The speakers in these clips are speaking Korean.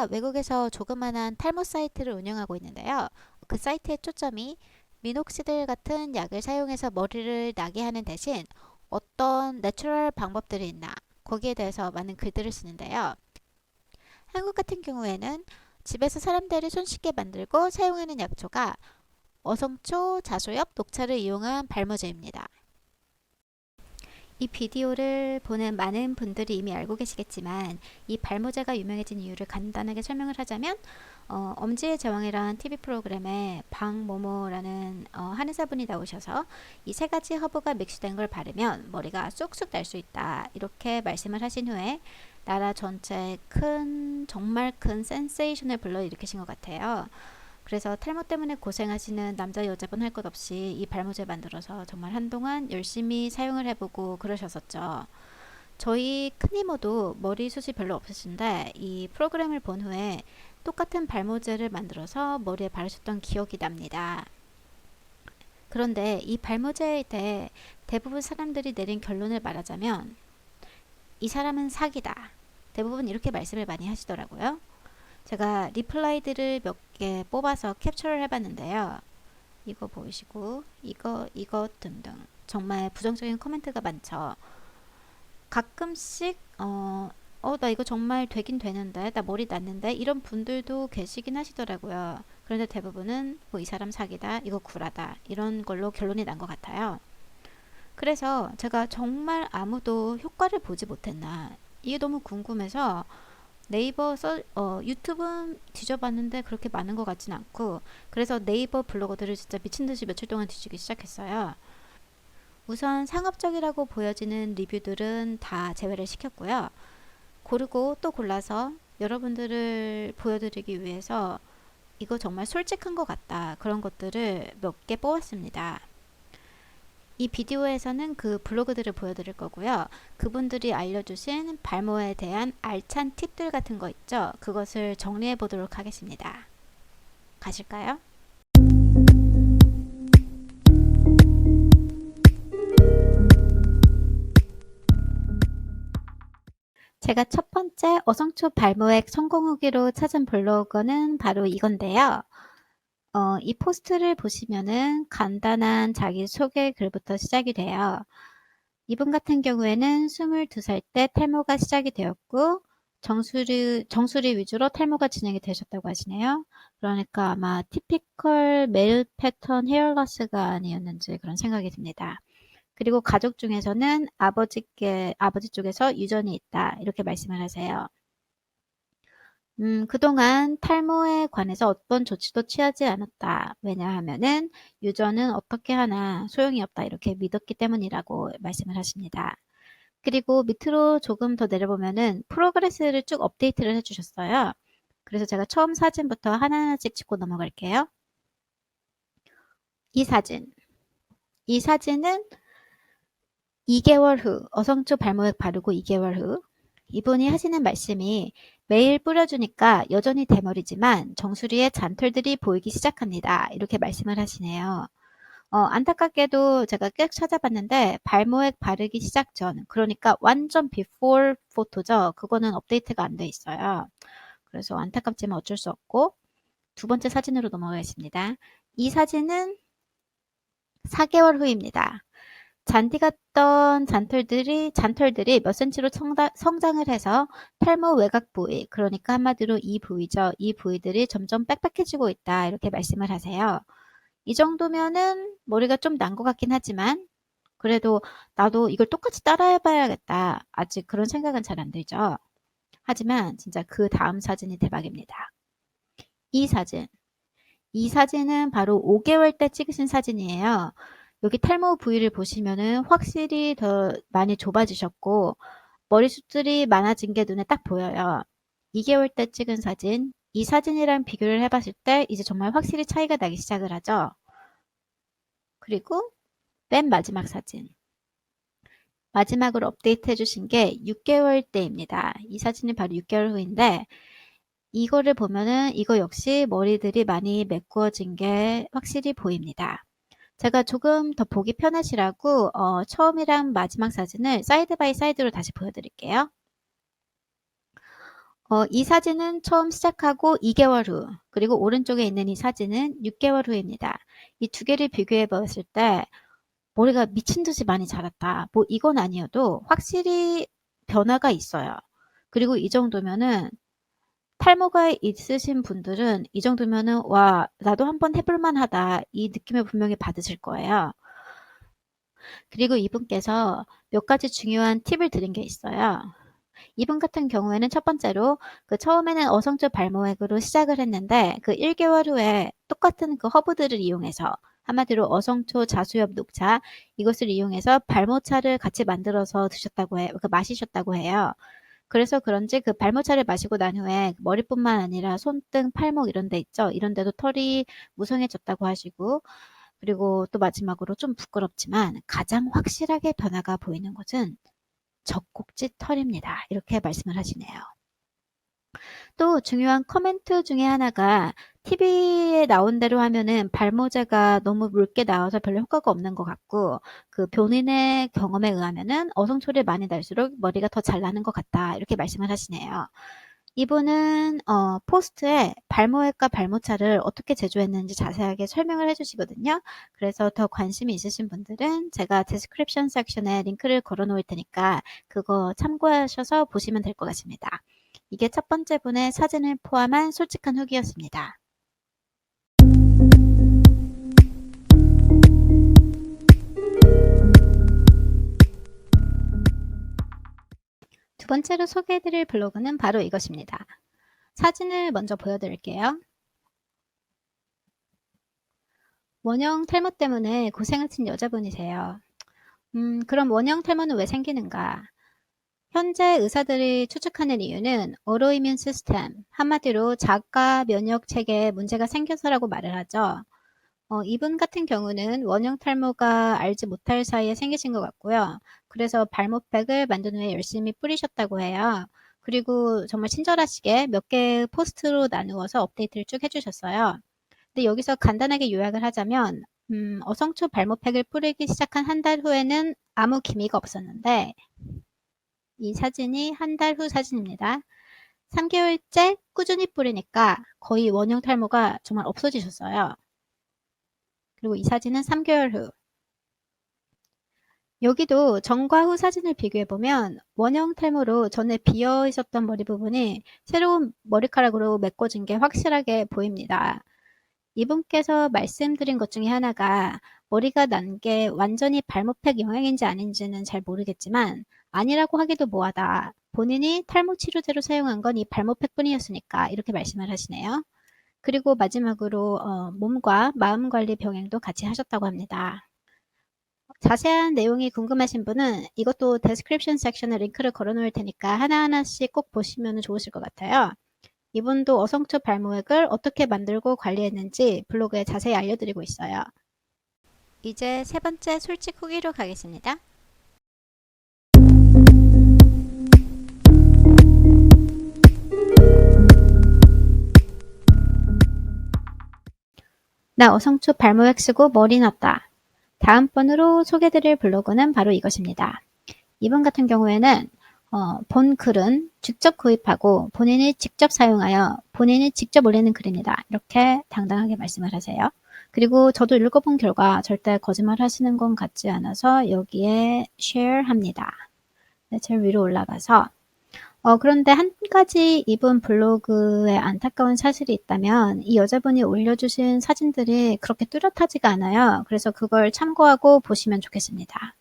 제가 외국에서 조그만한 탈모 사이트를 운영하고 있는데요. 그 사이트의 초점이 미녹시딜 같은 약을 사용해서 머리를 나게 하는 대신 어떤 내추럴 방법들이 있나 거기에 대해서 많은 글들을 쓰는데요. 한국 같은 경우에는 집에서 사람들이 손쉽게 만들고 사용하는 약초가 어성초, 자소엽, 녹차를 이용한 발모제입니다. 이 비디오를 보는 많은 분들이 이미 알고 계시겠지만 이 발모제가 유명해진 이유를 간단하게 설명을 하자면 엄지의 제왕이라는 TV 프로그램에 방모모라는 한의사분이 나오셔서 이 세 가지 허브가 믹스된 걸 바르면 머리가 쑥쑥 날 수 있다 이렇게 말씀을 하신 후에 나라 전체에 큰 정말 큰 센세이션을 불러일으키신 것 같아요. 그래서 탈모 때문에 고생하시는 남자 여자분 할 것 없이 이 발모제 만들어서 정말 한동안 열심히 사용을 해보고 그러셨었죠. 저희 큰 이모도 머리숱이 별로 없으신데 이 프로그램을 본 후에 똑같은 발모제를 만들어서 머리에 바르셨던 기억이 납니다. 그런데 이 발모제에 대해 대부분 사람들이 내린 결론을 말하자면 이 사람은 사기다. 대부분 이렇게 말씀을 많이 하시더라고요. 제가 리플라이들을 몇 개 뽑아서 캡처를 해봤는데요. 이거 보이시고 이거 등등 정말 부정적인 코멘트가 많죠. 가끔씩 나 이거 정말 되긴 되는데 나 머리 났는데 이런 분들도 계시긴 하시더라고요. 그런데 대부분은 뭐 이 사람 사기다 이거 구라다 이런 걸로 결론이 난 것 같아요. 그래서 제가 정말 아무도 효과를 보지 못했나 이게 너무 궁금해서 유튜브 뒤져봤는데 그렇게 많은 것 같진 않고 그래서 네이버 블로거들을 진짜 미친듯이 며칠 동안 뒤지기 시작했어요. 우선 상업적이라고 보여지는 리뷰들은 다 제외를 시켰고요. 고르고 또 골라서 여러분들을 보여드리기 위해서 이거 정말 솔직한 것 같다 그런 것들을 몇 개 뽑았습니다. 이 비디오에서는 그 블로그들을 보여드릴 거고요. 그분들이 알려주신 발모에 대한 알찬 팁들 같은 거 있죠. 그것을 정리해 보도록 하겠습니다. 가실까요? 제가 첫 번째 어성초 발모액 성공 후기로 찾은 블로그는 바로 이건데요. 이 포스트를 보시면은 간단한 자기소개 글부터 시작이 돼요. 이분 같은 경우에는 22살 때 탈모가 시작이 되었고 정수리 위주로 탈모가 진행이 되셨다고 하시네요. 그러니까 아마 티피컬 메일 패턴 헤어로스가 아니었는지 그런 생각이 듭니다. 그리고 가족 중에서는 아버지 쪽에서 유전이 있다 이렇게 말씀을 하세요. 그동안 탈모에 관해서 어떤 조치도 취하지 않았다. 왜냐하면은 유전은 어떻게 하나 소용이 없다. 이렇게 믿었기 때문이라고 말씀을 하십니다. 그리고 밑으로 조금 더 내려보면은 프로그레스를 쭉 업데이트를 해주셨어요. 그래서 제가 처음 사진부터 하나하나씩 짚고 넘어갈게요. 이 사진. 이 사진은 2개월 후, 어성초 발모액 바르고 2개월 후, 이분이 하시는 말씀이 매일 뿌려주니까 여전히 대머리지만 정수리에 잔털들이 보이기 시작합니다. 이렇게 말씀을 하시네요. 안타깝게도 제가 꽤 찾아봤는데 발모액 바르기 시작 전, 그러니까 완전 비포 포토죠. 그거는 업데이트가 안 돼 있어요. 그래서 안타깝지만 어쩔 수 없고 두 번째 사진으로 넘어가겠습니다. 이 사진은 4개월 후입니다. 잔디 같던 잔털들이 몇 센치로 성장을 해서 탈모 외곽 부위, 그러니까 한마디로 이 부위죠. 이 부위들이 점점 빽빽해지고 있다. 이렇게 말씀을 하세요. 이 정도면은 머리가 좀 난 것 같긴 하지만 그래도 나도 이걸 똑같이 따라해 봐야겠다. 아직 그런 생각은 잘 안 들죠. 하지만 진짜 그 다음 사진이 대박입니다. 이 사진. 이 사진은 바로 5개월 때 찍으신 사진이에요. 여기 탈모 부위를 보시면은 확실히 더 많이 좁아지셨고 머리숱들이 많아진 게 눈에 딱 보여요. 2개월 때 찍은 사진, 이 사진이랑 비교를 해봤을 때 이제 정말 확실히 차이가 나기 시작을 하죠. 그리고 맨 마지막 사진. 마지막으로 업데이트 해주신 게 6개월 때입니다. 이 사진이 바로 6개월 후인데 이거를 보면은 이거 역시 머리들이 많이 메꾸어진 게 확실히 보입니다. 제가 조금 더 보기 편하시라고 처음이랑 마지막 사진을 사이드 바이 사이드로 다시 보여드릴게요. 이 사진은 처음 시작하고 2개월 후, 그리고 오른쪽에 있는 이 사진은 6개월 후입니다. 이 두 개를 비교해 봤을 때 머리가 미친 듯이 많이 자랐다. 뭐 이건 아니어도 확실히 변화가 있어요. 그리고 이 정도면은 탈모가 있으신 분들은 이 정도면은 와, 나도 한번 해볼 만하다. 이 느낌을 분명히 받으실 거예요. 그리고 이분께서 몇 가지 중요한 팁을 드린 게 있어요. 이분 같은 경우에는 첫 번째로 그 처음에는 어성초 발모액으로 시작을 했는데 그 1개월 후에 똑같은 그 허브들을 이용해서 한마디로 어성초, 자수엽, 녹차 이것을 이용해서 발모차를 같이 만들어서 드셨다고 해요. 그 마시셨다고 해요. 그래서 그런지 그 발모차를 마시고 난 후에 머리뿐만 아니라 손등, 팔목 이런 데 있죠. 이런 데도 털이 무성해졌다고 하시고 그리고 또 마지막으로 좀 부끄럽지만 가장 확실하게 변화가 보이는 것은 젖꼭지 털입니다. 이렇게 말씀을 하시네요. 또 중요한 코멘트 중에 하나가 TV에 나온 대로 하면은 발모제가 너무 묽게 나와서 별로 효과가 없는 것 같고 그 본인의 경험에 의하면은 어성초를 많이 날수록 머리가 더 잘 나는 것 같다. 이렇게 말씀을 하시네요. 이분은 포스트에 발모액과 발모차를 어떻게 제조했는지 자세하게 설명을 해주시거든요. 그래서 더 관심이 있으신 분들은 제가 디스크립션 섹션에 링크를 걸어 놓을 테니까 그거 참고하셔서 보시면 될 것 같습니다. 이게 첫 번째 분의 사진을 포함한 솔직한 후기였습니다. 두 번째로 소개해드릴 블로그는 바로 이것입니다. 사진을 먼저 보여드릴게요. 원형 탈모 때문에 고생하신 여자분이세요. 그럼 원형 탈모는 왜 생기는가? 현재 의사들이 추측하는 이유는 오토이뮨 시스템, 한마디로 자가 면역 체계에 문제가 생겨서라고 말을 하죠. 이분 같은 경우는 원형 탈모가 알지 못할 사이에 생기신 것 같고요. 그래서 발모팩을 만든 후에 열심히 뿌리셨다고 해요. 그리고 정말 친절하시게 몇 개의 포스트로 나누어서 업데이트를 쭉 해주셨어요. 근데 여기서 간단하게 요약을 하자면 어성초 발모팩을 뿌리기 시작한 한 달 후에는 아무 기미가 없었는데 이 사진이 한 달 후 사진입니다. 3개월째 꾸준히 뿌리니까 거의 원형 탈모가 정말 없어지셨어요. 그리고 이 사진은 3개월 후. 여기도 전과 후 사진을 비교해보면 원형 탈모로 전에 비어 있었던 머리 부분이 새로운 머리카락으로 메꿔진 게 확실하게 보입니다. 이분께서 말씀드린 것 중에 하나가 머리가 난 게 완전히 발모팩 영향인지 아닌지는 잘 모르겠지만 아니라고 하기도 뭐하다. 본인이 탈모 치료제로 사용한 건 이 발모팩 뿐이었으니까 이렇게 말씀을 하시네요. 그리고 마지막으로 몸과 마음 관리 병행도 같이 하셨다고 합니다. 자세한 내용이 궁금하신 분은 이것도 데스크립션 섹션에 링크를 걸어 놓을 테니까 하나하나씩 꼭 보시면 좋으실 것 같아요. 이분도 어성초 발모액을 어떻게 만들고 관리했는지 블로그에 자세히 알려드리고 있어요. 이제 세 번째 솔직 후기로 가겠습니다. 나 어성초 발모액 쓰고 머리 났다. 다음번으로 소개드릴 블로그는 바로 이것입니다. 이분 같은 경우에는 본 글은 직접 구입하고 본인이 직접 사용하여 본인이 직접 올리는 글입니다. 이렇게 당당하게 말씀을 하세요. 그리고 저도 읽어본 결과 절대 거짓말 하시는 건 같지 않아서 여기에 share 합니다. 네, 제일 위로 올라가서 그런데 한 가지 이분 블로그에 안타까운 사실이 있다면 이 여자분이 올려주신 사진들이 그렇게 뚜렷하지가 않아요. 그래서 그걸 참고하고 보시면 좋겠습니다.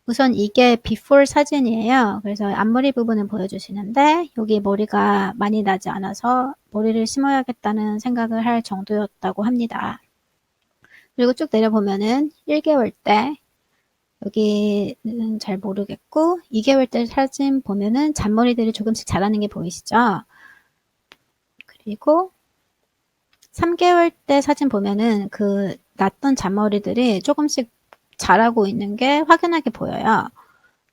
우선 이게 before 사진이에요. 그래서 앞머리 부분을 보여주시는데 여기 머리가 많이 나지 않아서 머리를 심어야겠다는 생각을 할 정도였다고 합니다. 그리고 쭉 내려보면은 1개월 때 여기는 잘 모르겠고 2개월 때 사진 보면은 잔머리들이 조금씩 자라는 게 보이시죠? 그리고 3개월 때 사진 보면은 그 났던 잔머리들이 조금씩 자라고 있는 게 확연하게 보여요.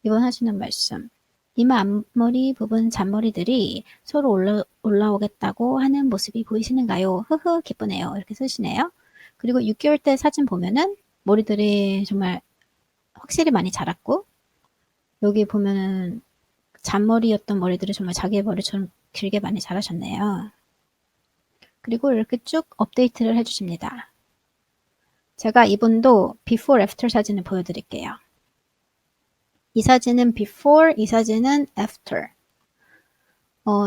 이번 하시는 말씀. 이마 앞머리 부분 잔머리들이 서로 올라오겠다고 하는 모습이 보이시는가요? 흐흐 기쁘네요. 이렇게 쓰시네요. 그리고 6개월 때 사진 보면은 머리들이 정말 확실히 많이 자랐고 여기 보면은 잔머리였던 머리들이 정말 자기의 머리처럼 길게 많이 자라셨네요. 그리고 이렇게 쭉 업데이트를 해주십니다. 제가 이분도 before, after 사진을 보여드릴게요. 이 사진은 before, 이 사진은 after.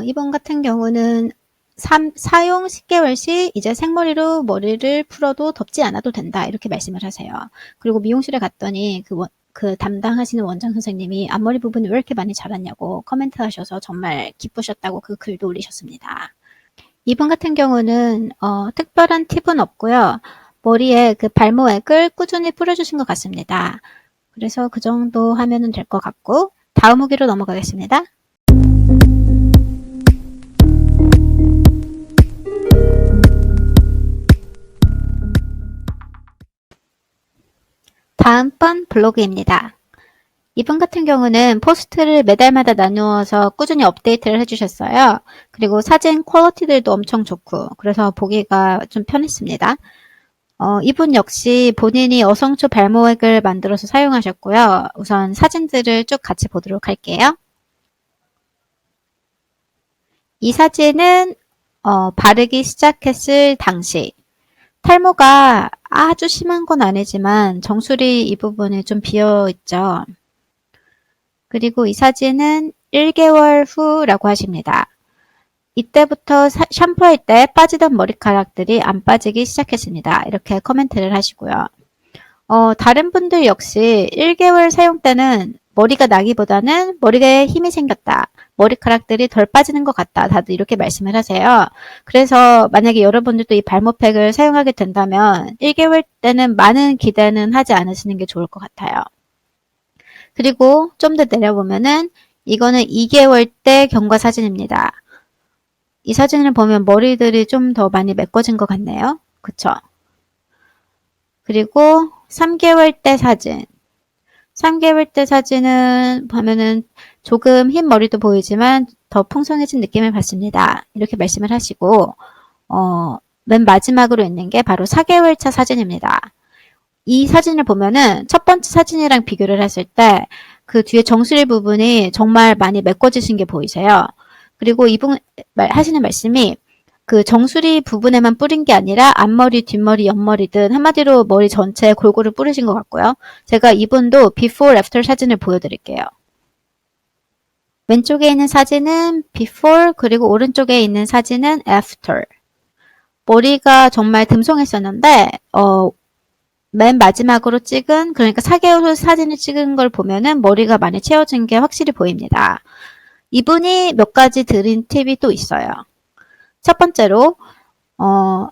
이분 같은 경우는 사용 10개월 시 이제 생머리로 머리를 풀어도 덮지 않아도 된다 이렇게 말씀을 하세요. 그리고 미용실에 갔더니 그 담당하시는 원장 선생님이 앞머리 부분이 왜 이렇게 많이 자랐냐고 코멘트 하셔서 정말 기쁘셨다고 그 글도 올리셨습니다. 이분 같은 경우는 특별한 팁은 없고요. 머리에 그 발모액을 꾸준히 뿌려주신 것 같습니다. 그래서 그 정도 하면 될 것 같고 다음 후기로 넘어가겠습니다. 다음번 블로그입니다. 이분 같은 경우는 포스트를 매달마다 나누어서 꾸준히 업데이트를 해주셨어요. 그리고 사진 퀄리티들도 엄청 좋고 그래서 보기가 좀 편했습니다. 이분 역시 본인이 어성초 발모액을 만들어서 사용하셨고요. 우선 사진들을 쭉 같이 보도록 할게요. 이 사진은 바르기 시작했을 당시 탈모가 아주 심한 건 아니지만 정수리 이 부분이 좀 비어있죠. 그리고 이 사진은 1개월 후라고 하십니다. 이때부터 샴푸할 때 빠지던 머리카락들이 안 빠지기 시작했습니다. 이렇게 코멘트를 하시고요. 다른 분들 역시 1개월 사용 때는 머리가 나기보다는 머리에 힘이 생겼다. 머리카락들이 덜 빠지는 것 같다. 다들 이렇게 말씀을 하세요. 그래서 만약에 여러분들도 이 발모팩을 사용하게 된다면 1개월 때는 많은 기대는 하지 않으시는 게 좋을 것 같아요. 그리고 좀 더 내려보면은 이거는 2개월 때 경과 사진입니다. 이 사진을 보면 머리들이 좀 더 많이 메꿔진 것 같네요. 그쵸? 그리고 3개월 때 사진. 3개월 때 사진은 보면은 조금 흰 머리도 보이지만 더 풍성해진 느낌을 받습니다. 이렇게 말씀을 하시고 맨 마지막으로 있는 게 바로 4개월 차 사진입니다. 이 사진을 보면은 첫 번째 사진이랑 비교를 했을 때 그 뒤에 정수리 부분이 정말 많이 메꿔지신 게 보이세요. 그리고 이분 하시는 말씀이 그 정수리 부분에만 뿌린 게 아니라 앞머리, 뒷머리, 옆머리든 한마디로 머리 전체에 골고루 뿌리신 것 같고요. 제가 이분도 before, after 사진을 보여드릴게요. 왼쪽에 있는 사진은 before 그리고 오른쪽에 있는 사진은 after. 머리가 정말 듬성했었는데 맨 마지막으로 찍은 그러니까 4개월 후 사진을 찍은 걸 보면은 머리가 많이 채워진 게 확실히 보입니다. 이분이 몇 가지 드린 팁이 또 있어요. 첫 번째로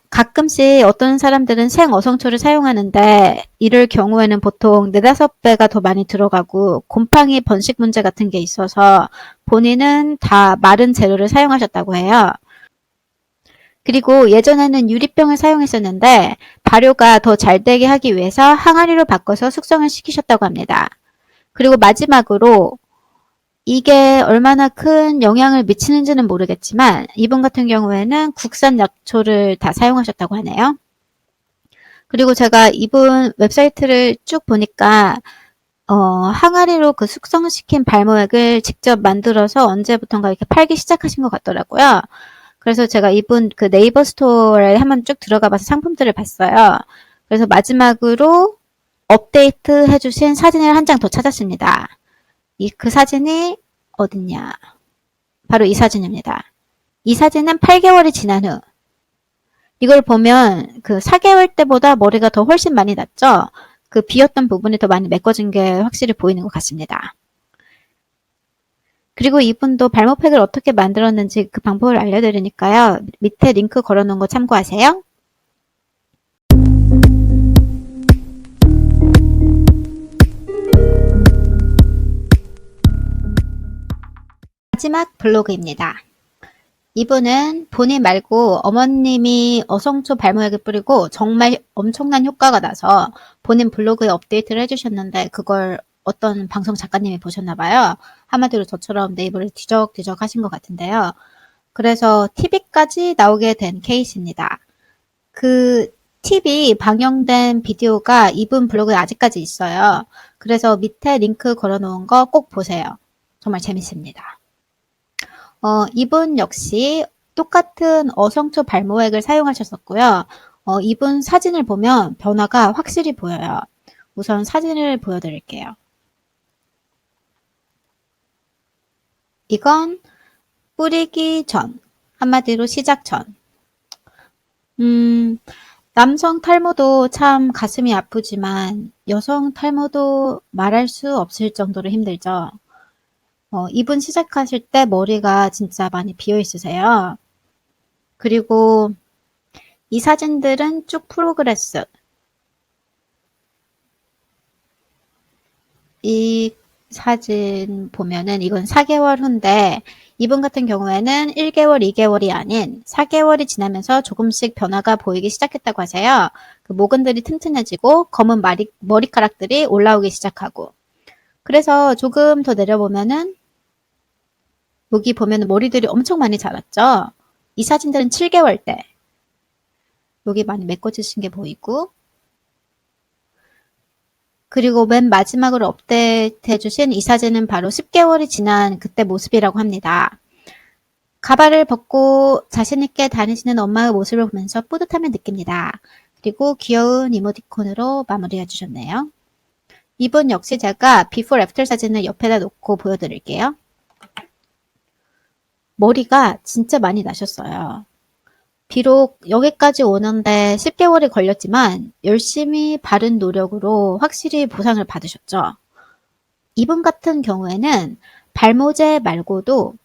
가끔씩 어떤 사람들은 생어성초를 사용하는데 이럴 경우에는 보통 4~5배가 더 많이 들어가고 곰팡이 번식 문제 같은 게 있어서 본인은 다 마른 재료를 사용하셨다고 해요. 그리고 예전에는 유리병을 사용했었는데 발효가 더 잘 되게 하기 위해서 항아리로 바꿔서 숙성을 시키셨다고 합니다. 그리고 마지막으로 이게 얼마나 큰 영향을 미치는지는 모르겠지만 이분 같은 경우에는 국산 약초를 다 사용하셨다고 하네요. 그리고 제가 이분 웹사이트를 쭉 보니까 항아리로 그 숙성시킨 발모액을 직접 만들어서 언제부턴가 이렇게 팔기 시작하신 것 같더라고요. 그래서 제가 이분 그 네이버 스토어에 한번 쭉 들어가 봐서 상품들을 봤어요. 그래서 마지막으로 업데이트 해주신 사진을 한 장 더 찾았습니다. 그 사진이 어딨냐? 바로 이 사진입니다. 이 사진은 8개월이 지난 후. 이걸 보면 그 4개월 때보다 머리가 더 훨씬 많이 났죠? 그 비었던 부분이 더 많이 메꿔진 게 확실히 보이는 것 같습니다. 그리고 이분도 발모팩을 어떻게 만들었는지 그 방법을 알려드리니까요. 밑에 링크 걸어놓은 거 참고하세요. 마지막 블로그입니다. 이분은 본인 말고 어머님이 어성초 발모액을 뿌리고 정말 엄청난 효과가 나서 본인 블로그에 업데이트를 해주셨는데 그걸 어떤 방송 작가님이 보셨나봐요. 한마디로 저처럼 네이버를 뒤적뒤적 하신 것 같은데요. 그래서 TV까지 나오게 된 케이스입니다. 그 TV 방영된 비디오가 이분 블로그에 아직까지 있어요. 그래서 밑에 링크 걸어놓은 거 꼭 보세요. 정말 재밌습니다. 이분 역시 똑같은 어성초 발모액을 사용하셨었고요. 이분 사진을 보면 변화가 확실히 보여요. 우선 사진을 보여드릴게요. 이건 뿌리기 전, 한마디로 시작 전. 남성 탈모도 참 가슴이 아프지만 여성 탈모도 말할 수 없을 정도로 힘들죠. 이분 시작하실 때 머리가 진짜 많이 비어 있으세요. 그리고 이 사진들은 쭉 프로그레스. 이 사진 보면은 이건 4개월 후인데 이분 같은 경우에는 1개월, 2개월이 아닌 4개월이 지나면서 조금씩 변화가 보이기 시작했다고 하세요. 그 모근들이 튼튼해지고 검은 머리카락들이 올라오기 시작하고 그래서 조금 더 내려보면은 여기 보면은 머리들이 엄청 많이 자랐죠. 이 사진들은 7개월 때 여기 많이 메꿔지신 게 보이고 그리고 맨 마지막으로 업데이트해 주신 이 사진은 바로 10개월이 지난 그때 모습이라고 합니다. 가발을 벗고 자신있게 다니시는 엄마의 모습을 보면서 뿌듯함을 느낍니다. 그리고 귀여운 이모티콘으로 마무리해 주셨네요. 이분 역시 제가 비포 애프터 사진을 옆에다 놓고 보여드릴게요. 머리가 진짜 많이 나셨어요. 비록 여기까지 오는데 10개월이 걸렸지만 열심히 바른 노력으로 확실히 보상을 받으셨죠. 이분 같은 경우에는 발모제 말고도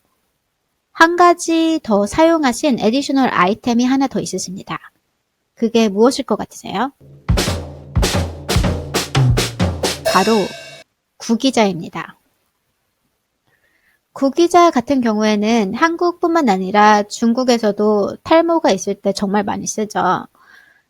한 가지 더 사용하신 애디셔널 아이템이 하나 더 있으십니다. 그게 무엇일 것 같으세요? 바로 구기자입니다. 구기자 같은 경우에는 한국뿐만 아니라 중국에서도 탈모가 있을 때 정말 많이 쓰죠.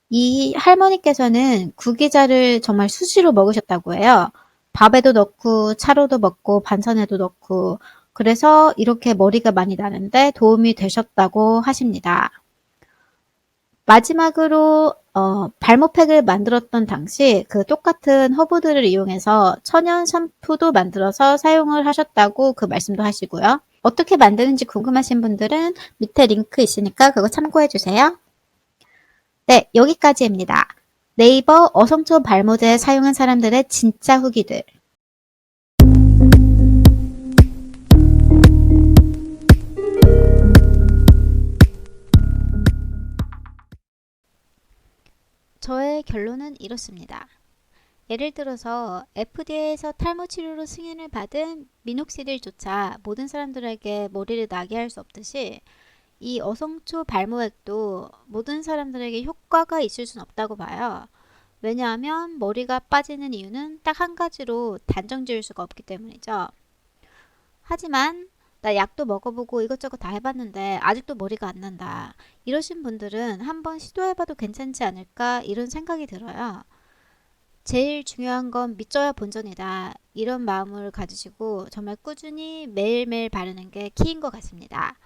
이 할머니께서는 구기자를 정말 수시로 먹으셨다고 해요. 밥에도 넣고 차로도 먹고 반찬에도 넣고 그래서 이렇게 머리가 많이 나는데 도움이 되셨다고 하십니다. 마지막으로 발모팩을 만들었던 당시 그 똑같은 허브들을 이용해서 천연 샴푸도 만들어서 사용을 하셨다고 그 말씀도 하시고요. 어떻게 만드는지 궁금하신 분들은 밑에 링크 있으니까 그거 참고해 주세요. 네, 여기까지입니다. 네이버 어성초 발모제 사용한 사람들의 진짜 후기들. 저의 결론은 이렇습니다. 예를 들어서 FDA에서 탈모 치료로 승인을 받은 미녹시딜조차 모든 사람들에게 머리를 나게 할 수 없듯이 이 어성초 발모액도 모든 사람들에게 효과가 있을 순 없다고 봐요. 왜냐하면 머리가 빠지는 이유는 딱 한 가지로 단정 지을 수가 없기 때문이죠. 하지만 나 약도 먹어보고 이것저것 다 해봤는데 아직도 머리가 안 난다. 이러신 분들은 한번 시도해봐도 괜찮지 않을까 이런 생각이 들어요. 제일 중요한 건 믿져야 본전이다. 이런 마음을 가지시고 정말 꾸준히 매일매일 바르는 게 키인 것 같습니다.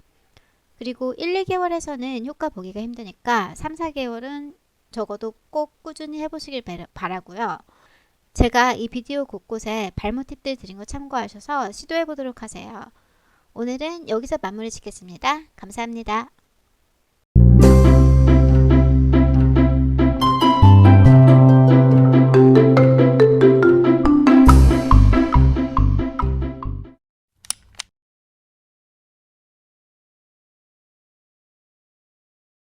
그리고 1, 2개월에서는 효과 보기가 힘드니까 3, 4개월은 적어도 꼭 꾸준히 해보시길 바라고요. 제가 이 비디오 곳곳에 발모 팁들 드린 거 참고하셔서 시도해 보도록 하세요. 오늘은 여기서 마무리 짓겠습니다. 감사합니다.